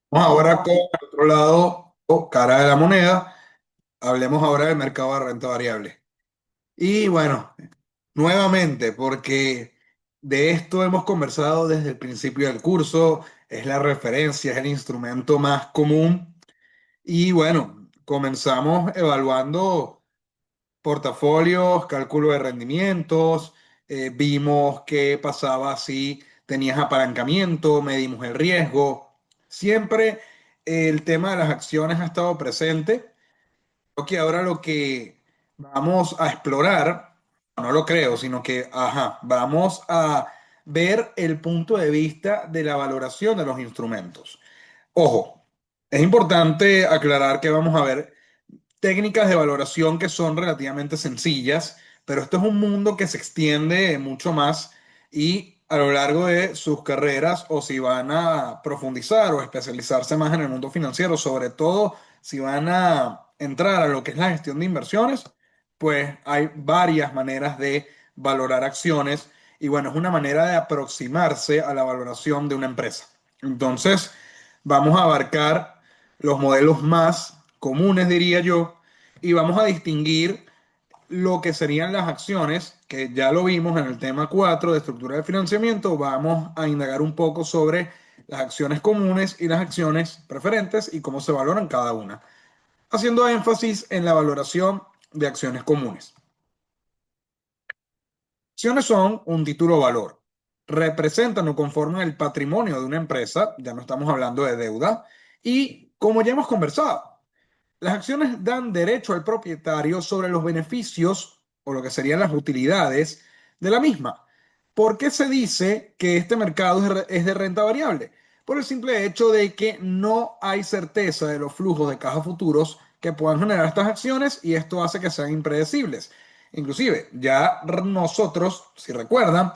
Vamos ahora con el otro lado, o cara de la moneda. Hablemos ahora del mercado de renta variable. Y bueno, nuevamente, porque de esto hemos conversado desde el principio del curso, es la referencia, es el instrumento más común. Y bueno, comenzamos evaluando portafolios, cálculo de rendimientos, vimos qué pasaba si tenías apalancamiento, medimos el riesgo. Siempre el tema de las acciones ha estado presente. Creo que ahora lo que vamos a explorar, no lo creo, sino que, ajá, vamos a ver el punto de vista de la valoración de los instrumentos. Ojo, es importante aclarar que vamos a ver técnicas de valoración que son relativamente sencillas, pero esto es un mundo que se extiende mucho más y a lo largo de sus carreras o si van a profundizar o especializarse más en el mundo financiero, sobre todo si van a entrar a lo que es la gestión de inversiones, pues hay varias maneras de valorar acciones y bueno, es una manera de aproximarse a la valoración de una empresa. Entonces, vamos a abarcar los modelos más comunes, diría yo, y vamos a distinguir lo que serían las acciones, que ya lo vimos en el tema 4 de estructura de financiamiento. Vamos a indagar un poco sobre las acciones comunes y las acciones preferentes y cómo se valoran cada una, haciendo énfasis en la valoración de acciones comunes. Acciones son un título o valor. Representan o conforman el patrimonio de una empresa, ya no estamos hablando de deuda, y como ya hemos conversado, las acciones dan derecho al propietario sobre los beneficios o lo que serían las utilidades de la misma. ¿Por qué se dice que este mercado es de renta variable? Por el simple hecho de que no hay certeza de los flujos de caja futuros que puedan generar estas acciones y esto hace que sean impredecibles. Inclusive, ya nosotros, si recuerdan,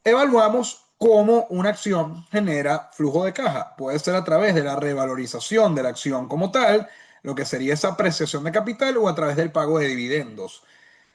evaluamos cómo una acción genera flujo de caja. Puede ser a través de la revalorización de la acción como tal, lo que sería esa apreciación de capital, o a través del pago de dividendos.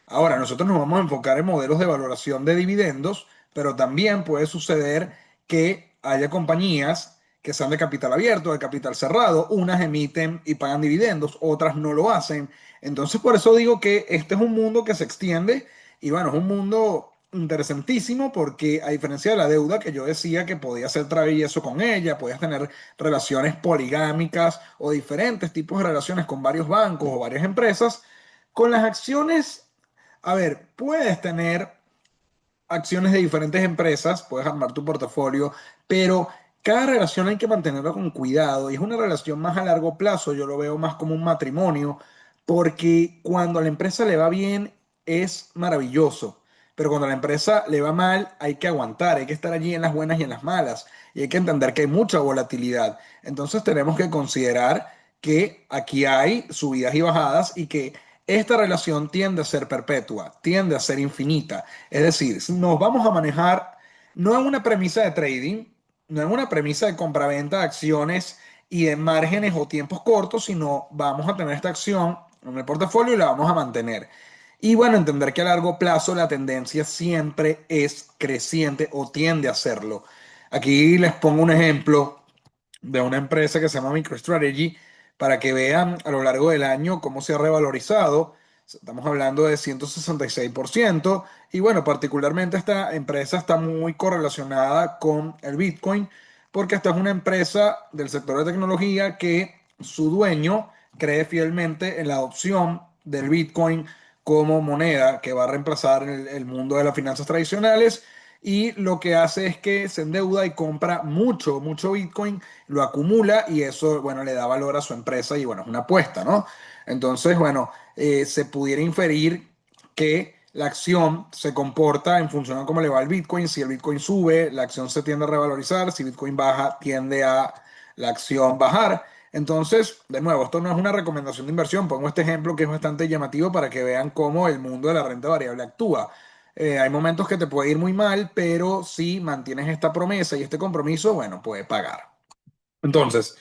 Ahora, nosotros nos vamos a enfocar en modelos de valoración de dividendos, pero también puede suceder que haya compañías que sean de capital abierto, de capital cerrado. Unas emiten y pagan dividendos, otras no lo hacen. Entonces, por eso digo que este es un mundo que se extiende y bueno, es un mundo interesantísimo porque a diferencia de la deuda que yo decía que podías hacer travieso con ella, podías tener relaciones poligámicas o diferentes tipos de relaciones con varios bancos o varias empresas, con las acciones, a ver, puedes tener acciones de diferentes empresas, puedes armar tu portafolio, pero cada relación hay que mantenerla con cuidado y es una relación más a largo plazo, yo lo veo más como un matrimonio, porque cuando a la empresa le va bien es maravilloso, pero cuando a la empresa le va mal hay que aguantar, hay que estar allí en las buenas y en las malas y hay que entender que hay mucha volatilidad. Entonces tenemos que considerar que aquí hay subidas y bajadas y que esta relación tiende a ser perpetua, tiende a ser infinita. Es decir, nos vamos a manejar no en una premisa de trading, no en una premisa de compraventa de acciones y de márgenes o tiempos cortos, sino vamos a tener esta acción en el portafolio y la vamos a mantener. Y bueno, entender que a largo plazo la tendencia siempre es creciente o tiende a serlo. Aquí les pongo un ejemplo de una empresa que se llama MicroStrategy para que vean a lo largo del año cómo se ha revalorizado. Estamos hablando de 166%. Y bueno, particularmente esta empresa está muy correlacionada con el Bitcoin porque esta es una empresa del sector de tecnología que su dueño cree fielmente en la adopción del Bitcoin como moneda que va a reemplazar el mundo de las finanzas tradicionales y lo que hace es que se endeuda y compra mucho, mucho Bitcoin, lo acumula y eso, bueno, le da valor a su empresa y bueno, es una apuesta, ¿no? Entonces, bueno, se pudiera inferir que la acción se comporta en función a cómo le va el Bitcoin. Si el Bitcoin sube, la acción se tiende a revalorizar. Si Bitcoin baja, tiende a la acción bajar. Entonces, de nuevo, esto no es una recomendación de inversión. Pongo este ejemplo que es bastante llamativo para que vean cómo el mundo de la renta variable actúa. Hay momentos que te puede ir muy mal, pero si mantienes esta promesa y este compromiso, bueno, puede pagar. Entonces,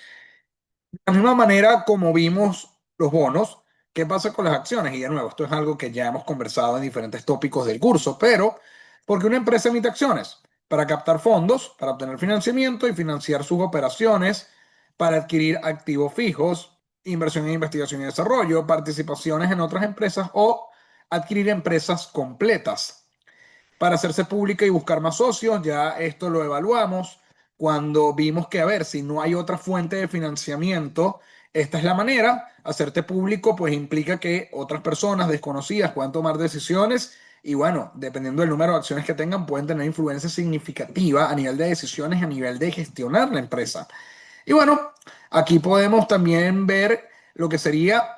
de la misma manera como vimos los bonos, ¿qué pasa con las acciones? Y de nuevo, esto es algo que ya hemos conversado en diferentes tópicos del curso, pero porque una empresa emite acciones para captar fondos, para obtener financiamiento y financiar sus operaciones, para adquirir activos fijos, inversión en investigación y desarrollo, participaciones en otras empresas o adquirir empresas completas. Para hacerse pública y buscar más socios, ya esto lo evaluamos cuando vimos que, a ver, si no hay otra fuente de financiamiento, esta es la manera. Hacerte público, pues implica que otras personas desconocidas puedan tomar decisiones y, bueno, dependiendo del número de acciones que tengan, pueden tener influencia significativa a nivel de decisiones, a nivel de gestionar la empresa. Y bueno, aquí podemos también ver lo que sería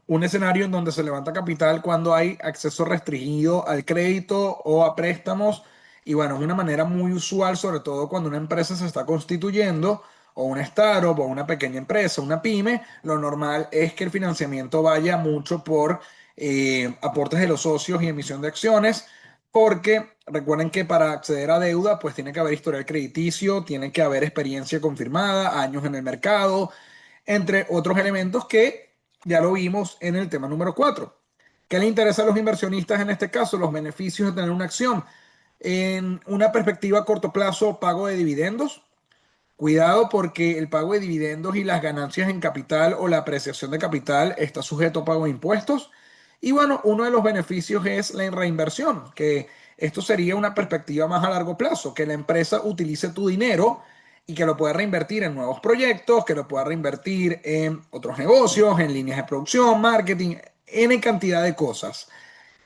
un escenario en donde se levanta capital cuando hay acceso restringido al crédito o a préstamos. Y bueno, es una manera muy usual, sobre todo cuando una empresa se está constituyendo, o una startup, o una pequeña empresa, una pyme. Lo normal es que el financiamiento vaya mucho por aportes de los socios y emisión de acciones, porque recuerden que para acceder a deuda, pues tiene que haber historial crediticio, tiene que haber experiencia confirmada, años en el mercado, entre otros elementos que ya lo vimos en el tema número 4. ¿Qué le interesa a los inversionistas en este caso? Los beneficios de tener una acción. En una perspectiva a corto plazo, pago de dividendos. Cuidado porque el pago de dividendos y las ganancias en capital o la apreciación de capital está sujeto a pago de impuestos. Y bueno, uno de los beneficios es la reinversión, que esto sería una perspectiva más a largo plazo, que la empresa utilice tu dinero y que lo pueda reinvertir en nuevos proyectos, que lo pueda reinvertir en otros negocios, en líneas de producción, marketing, en cantidad de cosas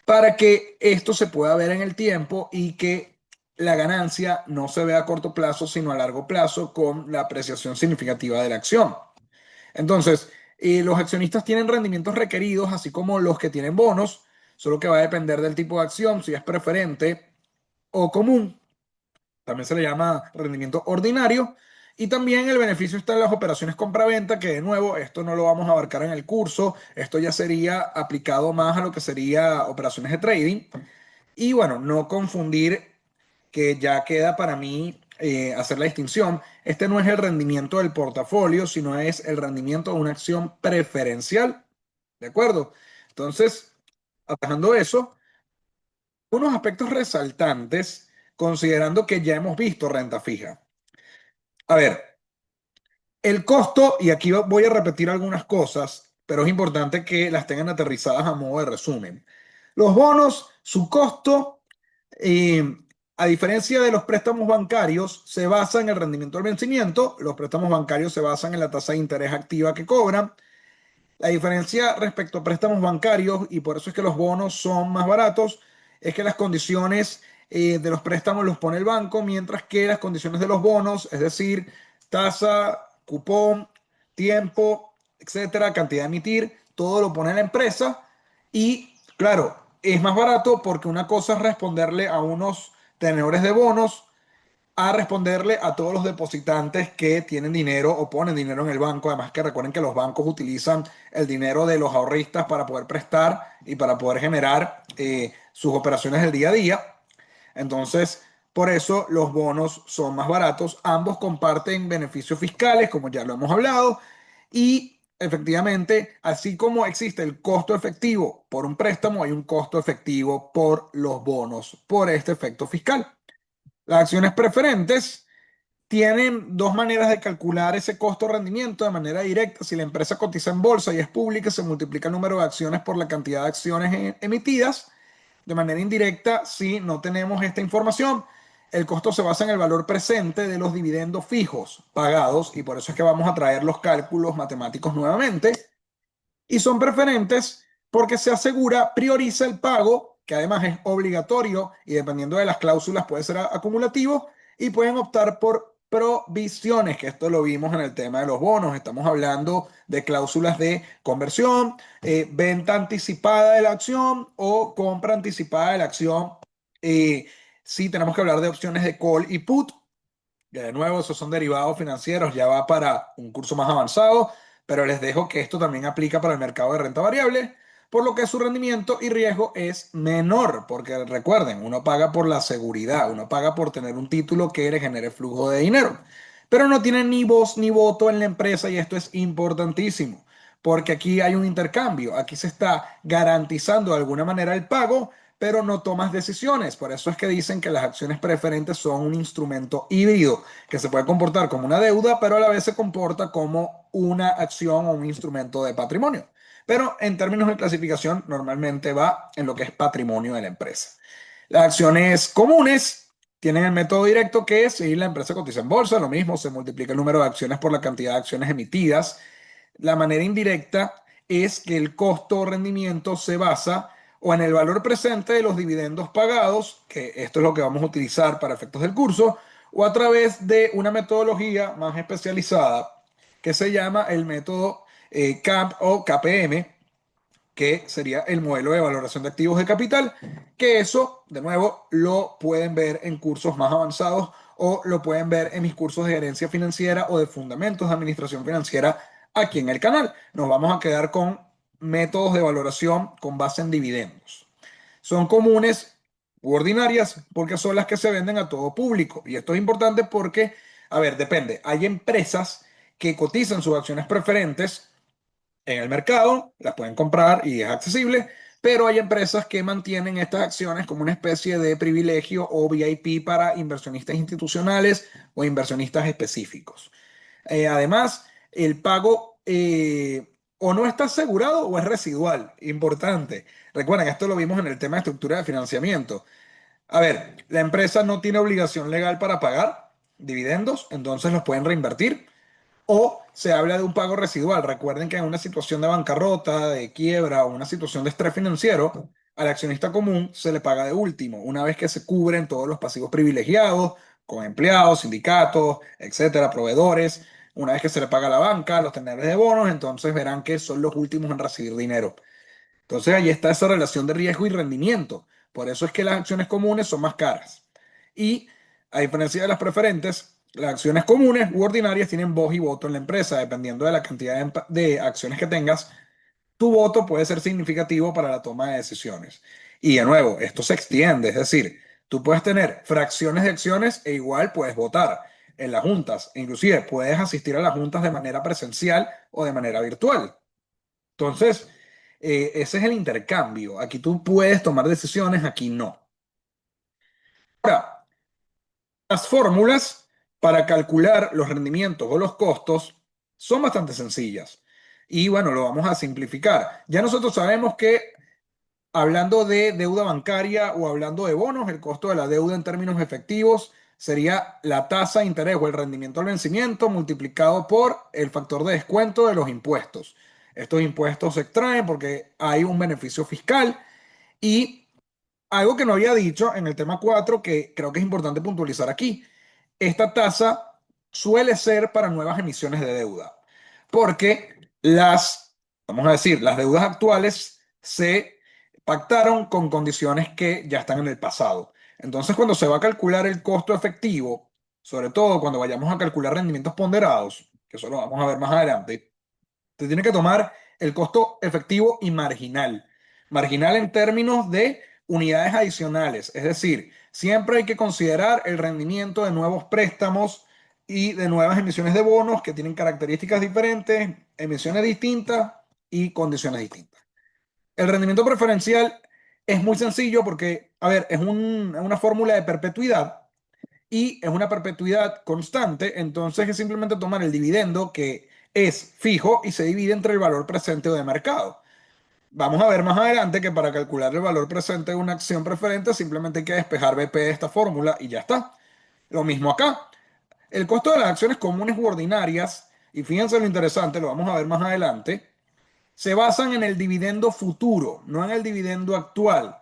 para que esto se pueda ver en el tiempo y que la ganancia no se vea a corto plazo, sino a largo plazo con la apreciación significativa de la acción. Entonces, los accionistas tienen rendimientos requeridos, así como los que tienen bonos, solo que va a depender del tipo de acción, si es preferente o común. También se le llama rendimiento ordinario. Y también el beneficio está en las operaciones compra-venta, que de nuevo, esto no lo vamos a abarcar en el curso, esto ya sería aplicado más a lo que sería operaciones de trading. Y bueno, no confundir, que ya queda para mí hacer la distinción. Este no es el rendimiento del portafolio, sino es el rendimiento de una acción preferencial. ¿De acuerdo? Entonces, atajando eso, unos aspectos resaltantes, considerando que ya hemos visto renta fija. A ver, el costo, y aquí voy a repetir algunas cosas, pero es importante que las tengan aterrizadas a modo de resumen. Los bonos, su costo, eh, a diferencia de los préstamos bancarios, se basa en el rendimiento del vencimiento. Los préstamos bancarios se basan en la tasa de interés activa que cobran. La diferencia respecto a préstamos bancarios, y por eso es que los bonos son más baratos, es que las condiciones de los préstamos los pone el banco, mientras que las condiciones de los bonos, es decir, tasa, cupón, tiempo, etcétera, cantidad de emitir, todo lo pone la empresa. Y claro, es más barato porque una cosa es responderle a unos tenedores de bonos a responderle a todos los depositantes que tienen dinero o ponen dinero en el banco. Además que recuerden que los bancos utilizan el dinero de los ahorristas para poder prestar y para poder generar sus operaciones del día a día. Entonces, por eso los bonos son más baratos. Ambos comparten beneficios fiscales, como ya lo hemos hablado, y efectivamente, así como existe el costo efectivo por un préstamo, hay un costo efectivo por los bonos, por este efecto fiscal. Las acciones preferentes tienen dos maneras de calcular ese costo-rendimiento de manera directa. Si la empresa cotiza en bolsa y es pública, se multiplica el número de acciones por la cantidad de acciones emitidas. De manera indirecta, si no tenemos esta información, el costo se basa en el valor presente de los dividendos fijos pagados, y por eso es que vamos a traer los cálculos matemáticos nuevamente. Y son preferentes porque se asegura, prioriza el pago, que además es obligatorio y dependiendo de las cláusulas puede ser acumulativo, y pueden optar por provisiones, que esto lo vimos en el tema de los bonos. Estamos hablando de cláusulas de conversión, venta anticipada de la acción o compra anticipada de la acción. Sí, tenemos que hablar de opciones de call y put. De nuevo, esos son derivados financieros, ya va para un curso más avanzado, pero les dejo que esto también aplica para el mercado de renta variable, por lo que su rendimiento y riesgo es menor, porque recuerden, uno paga por la seguridad, uno paga por tener un título que le genere flujo de dinero, pero no tiene ni voz ni voto en la empresa, y esto es importantísimo, porque aquí hay un intercambio, aquí se está garantizando de alguna manera el pago, pero no tomas decisiones. Por eso es que dicen que las acciones preferentes son un instrumento híbrido, que se puede comportar como una deuda, pero a la vez se comporta como una acción o un instrumento de patrimonio. Pero en términos de clasificación, normalmente va en lo que es patrimonio de la empresa. Las acciones comunes tienen el método directo, que es si la empresa cotiza en bolsa, lo mismo, se multiplica el número de acciones por la cantidad de acciones emitidas. La manera indirecta es que el costo o rendimiento se basa o en el valor presente de los dividendos pagados, que esto es lo que vamos a utilizar para efectos del curso, o a través de una metodología más especializada que se llama el método CAP o KPM, que sería el modelo de valoración de activos de capital, que eso, de nuevo, lo pueden ver en cursos más avanzados o lo pueden ver en mis cursos de gerencia financiera o de fundamentos de administración financiera aquí en el canal. Nos vamos a quedar con métodos de valoración con base en dividendos. Son comunes u ordinarias porque son las que se venden a todo público. Y esto es importante porque, a ver, depende. Hay empresas que cotizan sus acciones preferentes en el mercado, las pueden comprar y es accesible, pero hay empresas que mantienen estas acciones como una especie de privilegio o VIP para inversionistas institucionales o inversionistas específicos. Además, el pago o no está asegurado o es residual. Importante. Recuerden, esto lo vimos en el tema de estructura de financiamiento. A ver, la empresa no tiene obligación legal para pagar dividendos, entonces los pueden reinvertir. O se habla de un pago residual. Recuerden que en una situación de bancarrota, de quiebra o una situación de estrés financiero, al accionista común se le paga de último, una vez que se cubren todos los pasivos privilegiados, con empleados, sindicatos, etcétera, proveedores. Una vez que se le paga a la banca, los tenedores de bonos, entonces verán que son los últimos en recibir dinero. Entonces ahí está esa relación de riesgo y rendimiento. Por eso es que las acciones comunes son más caras. Y a diferencia de las preferentes, las acciones comunes u ordinarias tienen voz y voto en la empresa. Dependiendo de la cantidad de acciones que tengas, tu voto puede ser significativo para la toma de decisiones. Y de nuevo, esto se extiende, es decir, tú puedes tener fracciones de acciones e igual puedes votar en las juntas. Inclusive puedes asistir a las juntas de manera presencial o de manera virtual. Entonces, ese es el intercambio. Aquí tú puedes tomar decisiones, aquí no. Ahora, las fórmulas para calcular los rendimientos o los costos son bastante sencillas. Y bueno, lo vamos a simplificar. Ya nosotros sabemos que hablando de deuda bancaria o hablando de bonos, el costo de la deuda en términos efectivos sería la tasa de interés o el rendimiento al vencimiento multiplicado por el factor de descuento de los impuestos. Estos impuestos se extraen porque hay un beneficio fiscal y algo que no había dicho en el tema 4 que creo que es importante puntualizar aquí. Esta tasa suele ser para nuevas emisiones de deuda, porque vamos a decir, las deudas actuales se pactaron con condiciones que ya están en el pasado. Entonces, cuando se va a calcular el costo efectivo, sobre todo cuando vayamos a calcular rendimientos ponderados, que eso lo vamos a ver más adelante, te tiene que tomar el costo efectivo y marginal. Marginal en términos de unidades adicionales, es decir, siempre hay que considerar el rendimiento de nuevos préstamos y de nuevas emisiones de bonos que tienen características diferentes, emisiones distintas y condiciones distintas. El rendimiento preferencial es muy sencillo porque, a ver, es una fórmula de perpetuidad y es una perpetuidad constante, entonces es simplemente tomar el dividendo que es fijo y se divide entre el valor presente o de mercado. Vamos a ver más adelante que para calcular el valor presente de una acción preferente simplemente hay que despejar BP de esta fórmula y ya está. Lo mismo acá. El costo de las acciones comunes u ordinarias, y fíjense lo interesante, lo vamos a ver más adelante, se basan en el dividendo futuro, no en el dividendo actual,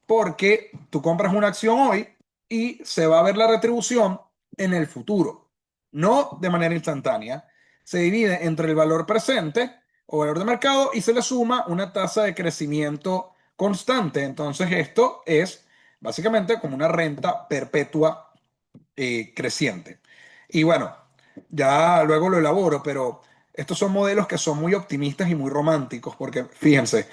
porque tú compras una acción hoy y se va a ver la retribución en el futuro, no de manera instantánea. Se divide entre el valor presente o valor de mercado y se le suma una tasa de crecimiento constante. Entonces esto es básicamente como una renta perpetua creciente. Y bueno, ya luego lo elaboro, pero estos son modelos que son muy optimistas y muy románticos, porque fíjense,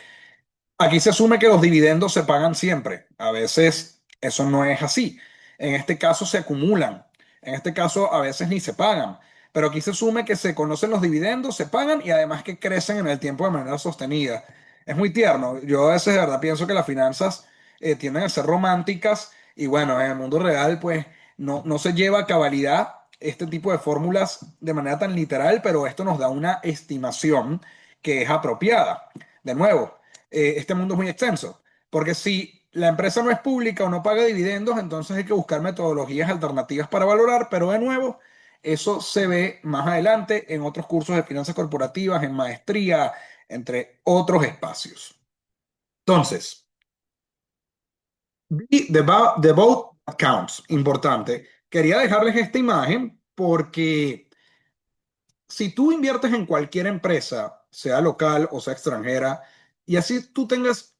aquí se asume que los dividendos se pagan siempre. A veces eso no es así. En este caso se acumulan. En este caso a veces ni se pagan. Pero aquí se asume que se conocen los dividendos, se pagan y además que crecen en el tiempo de manera sostenida. Es muy tierno. Yo a veces de verdad pienso que las finanzas tienden a ser románticas y bueno, en el mundo real pues no se lleva a cabalidad este tipo de fórmulas de manera tan literal, pero esto nos da una estimación que es apropiada. De nuevo, este mundo es muy extenso, porque si la empresa no es pública o no paga dividendos, entonces hay que buscar metodologías alternativas para valorar, pero de nuevo, eso se ve más adelante en otros cursos de finanzas corporativas, en maestría, entre otros espacios. Entonces, the vote counts, importante. Quería dejarles esta imagen porque si tú inviertes en cualquier empresa, sea local o sea extranjera, y así tú tengas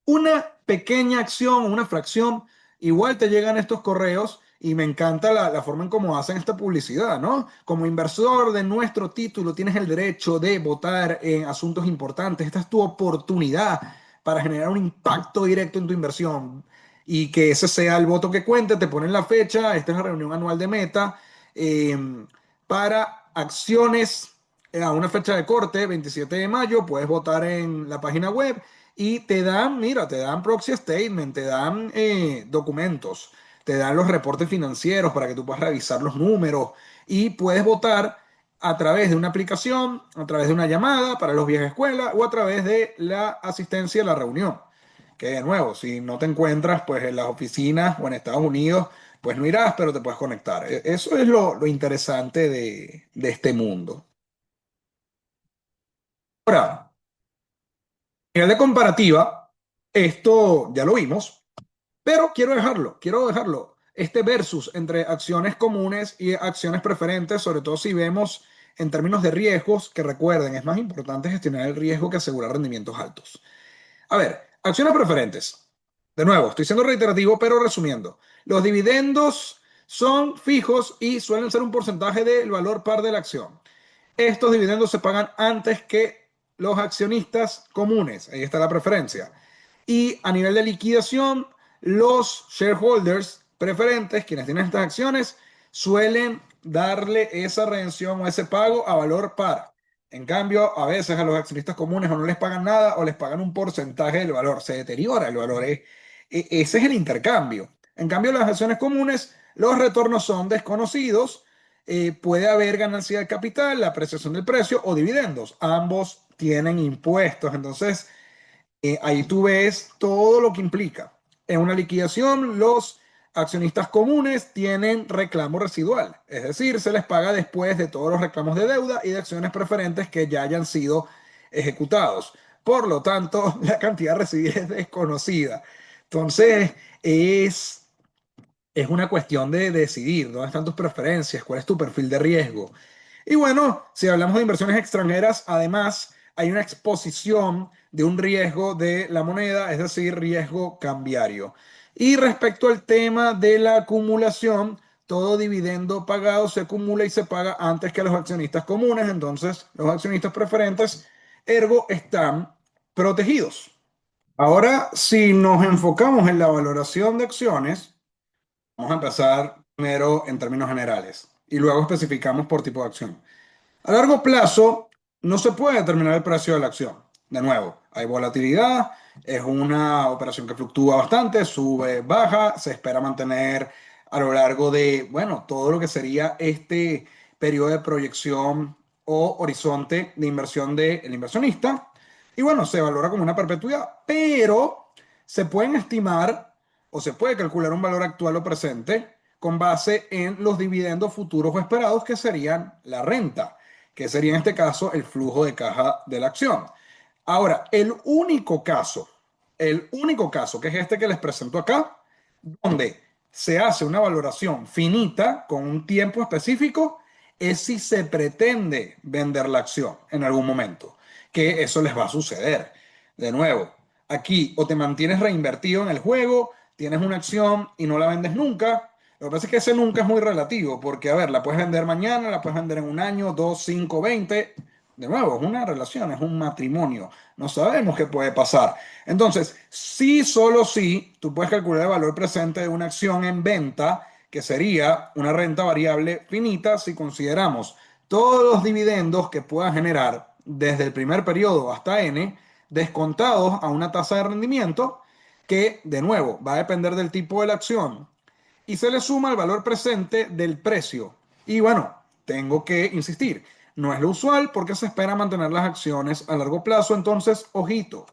una pequeña acción, una fracción, igual te llegan estos correos y me encanta la forma en cómo hacen esta publicidad, ¿no? Como inversor de nuestro título tienes el derecho de votar en asuntos importantes. Esta es tu oportunidad para generar un impacto directo en tu inversión y que ese sea el voto que cuente. Te ponen la fecha, esta es la reunión anual de Meta. Para acciones a una fecha de corte, 27 de mayo, puedes votar en la página web y te dan, mira, te dan proxy statement, te dan documentos, te dan los reportes financieros para que tú puedas revisar los números y puedes votar a través de una aplicación, a través de una llamada para los viajes a escuela o a través de la asistencia a la reunión. Que de nuevo, si no te encuentras pues en las oficinas o en Estados Unidos, pues no irás, pero te puedes conectar. Eso es lo interesante de este mundo. Ahora, a nivel de comparativa, esto ya lo vimos, pero quiero dejarlo. Este versus entre acciones comunes y acciones preferentes, sobre todo si vemos en términos de riesgos, que recuerden, es más importante gestionar el riesgo que asegurar rendimientos altos. A ver, acciones preferentes. De nuevo, estoy siendo reiterativo, pero resumiendo. Los dividendos son fijos y suelen ser un porcentaje del valor par de la acción. Estos dividendos se pagan antes que los accionistas comunes. Ahí está la preferencia. Y a nivel de liquidación, los shareholders preferentes, quienes tienen estas acciones, suelen darle esa redención o ese pago a valor par. En cambio, a veces a los accionistas comunes o no les pagan nada o les pagan un porcentaje del valor. Se deteriora el valor. Ese es el intercambio. En cambio, las acciones comunes, los retornos son desconocidos. Puede haber ganancia de capital, la apreciación del precio o dividendos. Ambos tienen impuestos. Entonces, ahí tú ves todo lo que implica. En una liquidación, los accionistas comunes tienen reclamo residual, es decir, se les paga después de todos los reclamos de deuda y de acciones preferentes que ya hayan sido ejecutados. Por lo tanto, la cantidad recibida es desconocida. Entonces, es una cuestión de decidir dónde están tus preferencias, cuál es tu perfil de riesgo. Y bueno, si hablamos de inversiones extranjeras, además hay una exposición de un riesgo de la moneda, es decir, riesgo cambiario. Y respecto al tema de la acumulación, todo dividendo pagado se acumula y se paga antes que los accionistas comunes, entonces los accionistas preferentes, ergo, están protegidos. Ahora, si nos enfocamos en la valoración de acciones, vamos a empezar primero en términos generales y luego especificamos por tipo de acción. A largo plazo, no se puede determinar el precio de la acción. De nuevo, hay volatilidad, es una operación que fluctúa bastante, sube, baja, se espera mantener a lo largo de, bueno, todo lo que sería este periodo de proyección o horizonte de inversión del inversionista. Y bueno, se valora como una perpetuidad, pero se pueden estimar o se puede calcular un valor actual o presente con base en los dividendos futuros o esperados, que serían la renta, que sería en este caso el flujo de caja de la acción. Ahora, el único caso, que es este que les presento acá, donde se hace una valoración finita con un tiempo específico, es si se pretende vender la acción en algún momento, que eso les va a suceder. De nuevo, aquí o te mantienes reinvertido en el juego, tienes una acción y no la vendes nunca. Lo que pasa es que ese nunca es muy relativo, porque, a ver, la puedes vender mañana, la puedes vender en un año, dos, cinco, 20. De nuevo, es una relación, es un matrimonio. No sabemos qué puede pasar. Entonces, sí, solo sí, tú puedes calcular el valor presente de una acción en venta, que sería una renta variable finita si consideramos todos los dividendos que pueda generar desde el primer periodo hasta N, descontados a una tasa de rendimiento, que de nuevo va a depender del tipo de la acción y se le suma el valor presente del precio. Y bueno, tengo que insistir, no es lo usual porque se espera mantener las acciones a largo plazo, entonces ojito,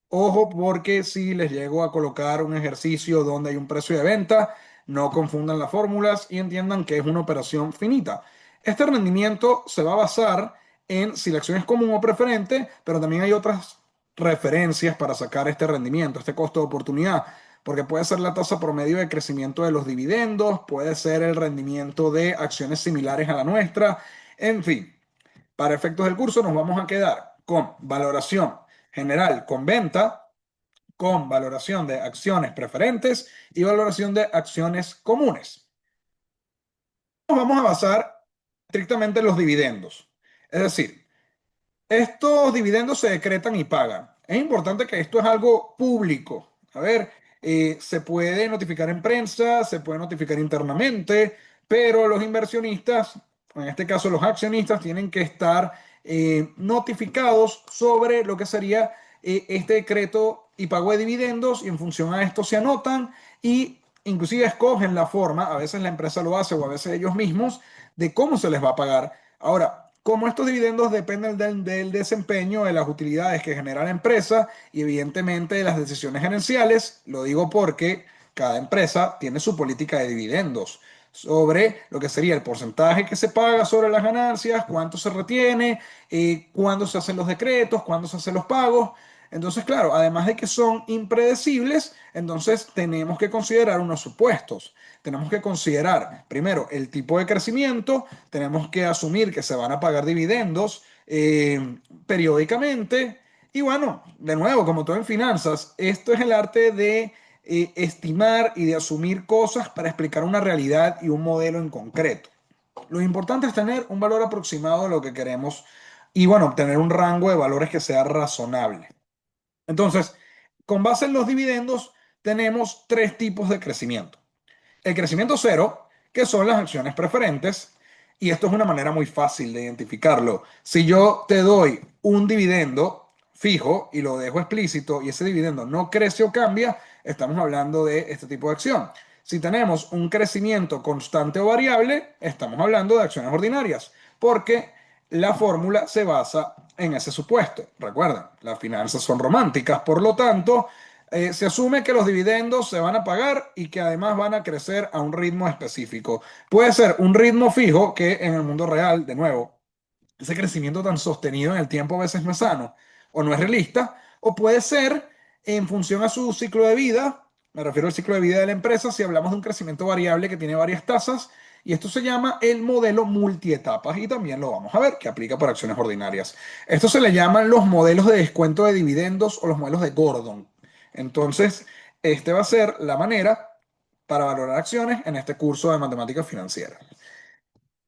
ojo porque si les llego a colocar un ejercicio donde hay un precio de venta, no confundan las fórmulas y entiendan que es una operación finita. Este rendimiento se va a basar en si la acción es común o preferente, pero también hay otras referencias para sacar este rendimiento, este costo de oportunidad, porque puede ser la tasa promedio de crecimiento de los dividendos, puede ser el rendimiento de acciones similares a la nuestra, en fin, para efectos del curso nos vamos a quedar con valoración general con venta, con valoración de acciones preferentes y valoración de acciones comunes. Nos vamos a basar estrictamente en los dividendos, es decir, estos dividendos se decretan y pagan. Es importante que esto es algo público. A ver, se puede notificar en prensa, se puede notificar internamente, pero los inversionistas, en este caso los accionistas, tienen que estar notificados sobre lo que sería este decreto y pago de dividendos y en función a esto se anotan y inclusive escogen la forma, a veces la empresa lo hace o a veces ellos mismos, de cómo se les va a pagar. Ahora, como estos dividendos dependen del desempeño de las utilidades que genera la empresa y evidentemente de las decisiones gerenciales, lo digo porque cada empresa tiene su política de dividendos sobre lo que sería el porcentaje que se paga sobre las ganancias, cuánto se retiene, cuándo se hacen los decretos, cuándo se hacen los pagos. Entonces, claro, además de que son impredecibles, entonces tenemos que considerar unos supuestos. Tenemos que considerar, primero, el tipo de crecimiento, tenemos que asumir que se van a pagar dividendos periódicamente. Y bueno, de nuevo, como todo en finanzas, esto es el arte de estimar y de asumir cosas para explicar una realidad y un modelo en concreto. Lo importante es tener un valor aproximado de lo que queremos y bueno, obtener un rango de valores que sea razonable. Entonces, con base en los dividendos, tenemos tres tipos de crecimiento. El crecimiento cero, que son las acciones preferentes, y esto es una manera muy fácil de identificarlo. Si yo te doy un dividendo fijo y lo dejo explícito y ese dividendo no crece o cambia, estamos hablando de este tipo de acción. Si tenemos un crecimiento constante o variable, estamos hablando de acciones ordinarias, porque la fórmula se basa en ese supuesto. Recuerden, las finanzas son románticas, por lo tanto, se asume que los dividendos se van a pagar y que además van a crecer a un ritmo específico. Puede ser un ritmo fijo que en el mundo real, de nuevo, ese crecimiento tan sostenido en el tiempo a veces no es sano o no es realista, o puede ser en función a su ciclo de vida, me refiero al ciclo de vida de la empresa, si hablamos de un crecimiento variable que tiene varias tasas, y esto se llama el modelo multietapas y también lo vamos a ver, que aplica para acciones ordinarias. Esto se le llaman los modelos de descuento de dividendos o los modelos de Gordon. Entonces, este va a ser la manera para valorar acciones en este curso de matemáticas financieras.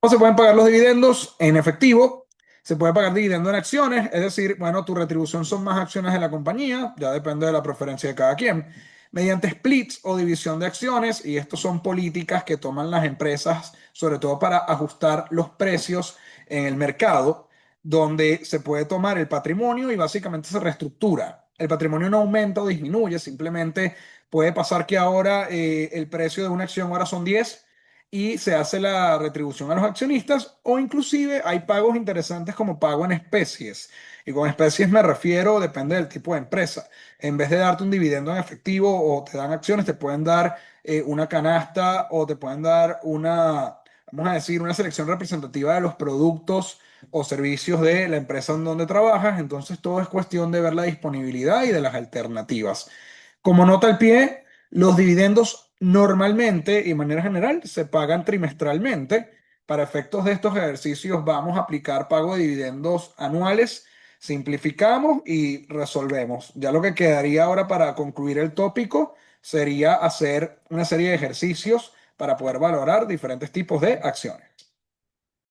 ¿Cómo se pueden pagar los dividendos? En efectivo. Se puede pagar dividendo en acciones, es decir, bueno, tu retribución son más acciones de la compañía, ya depende de la preferencia de cada quien. Mediante splits o división de acciones, y estos son políticas que toman las empresas, sobre todo para ajustar los precios en el mercado, donde se puede tomar el patrimonio y básicamente se reestructura. El patrimonio no aumenta o disminuye, simplemente puede pasar que ahora el precio de una acción ahora son 10 y se hace la retribución a los accionistas o inclusive hay pagos interesantes como pago en especies. Y con especies me refiero, depende del tipo de empresa. En vez de darte un dividendo en efectivo o te dan acciones, te pueden dar una canasta o te pueden dar una, vamos a decir, una selección representativa de los productos o servicios de la empresa en donde trabajas. Entonces todo es cuestión de ver la disponibilidad y de las alternativas. Como nota al pie, los dividendos normalmente y de manera general se pagan trimestralmente. Para efectos de estos ejercicios vamos a aplicar pago de dividendos anuales, simplificamos y resolvemos. Ya lo que quedaría ahora para concluir el tópico sería hacer una serie de ejercicios para poder valorar diferentes tipos de acciones.